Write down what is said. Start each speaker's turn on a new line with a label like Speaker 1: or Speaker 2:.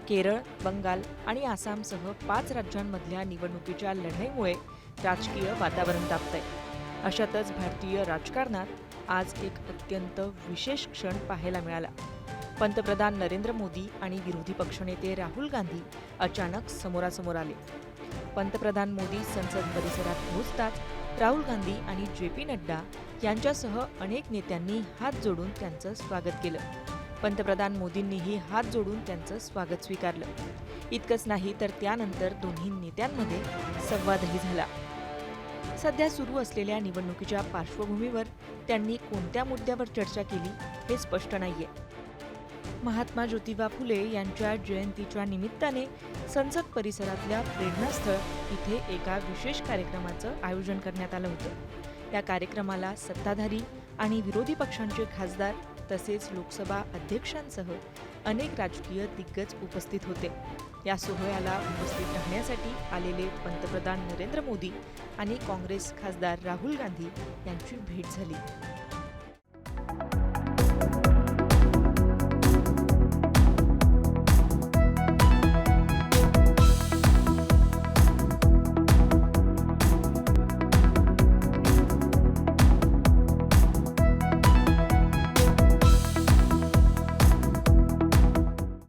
Speaker 1: केरळ, बंगाल आणि आसामसह 5 राज्यांमधल्या निवडणुकीच्या लढाईमुळे राजकीय वातावरण तापतंय. अशातच भारतीय राजकारणात आज एक अत्यंत विशेष क्षण पाहायला मिळाला. पंतप्रधान नरेंद्र मोदी आणि विरोधी पक्षनेते राहुल गांधी अचानक समोरासमोर आले. पंतप्रधान मोदी संसद परिसरात पोहोचताच राहुल गांधी आणि जे.पी. नड्डा यांच्यासह अनेक नेत्यांनी हात जोडून त्यांचं स्वागत केलं. पंतप्रधान मोदींनीही हात जोडून त्यांचं स्वागत स्वीकारलं. इतकंच नाही तर त्यानंतर दोन्ही नेत्यांमध्ये संवादही झाला. सध्या सुरू असलेल्या निवडणुकीच्या पार्श्वभूमीवर त्यांनी कोणत्या मुद्द्यावर चर्चा केली हे स्पष्ट नाहीये. महात्मा ज्योतिबा फुले यांच्या जयंतीच्या निमित्ताने संसद परिसरातल्या प्रेरणास्थळ इथे एका विशेष कार्यक्रमाचं आयोजन करण्यात आलं होतं. या कार्यक्रमाला सत्ताधारी आणि विरोधी पक्षांचे खासदार तसेच लोकसभा अध्यक्षांसह अनेक राजकीय दिग्गज उपस्थित होते. या सोहळ्याला उपस्थित राहण्यासाठी आलेले पंतप्रधान नरेंद्र मोदी आणि काँग्रेस खासदार राहुल गांधी यांची भेट झाली.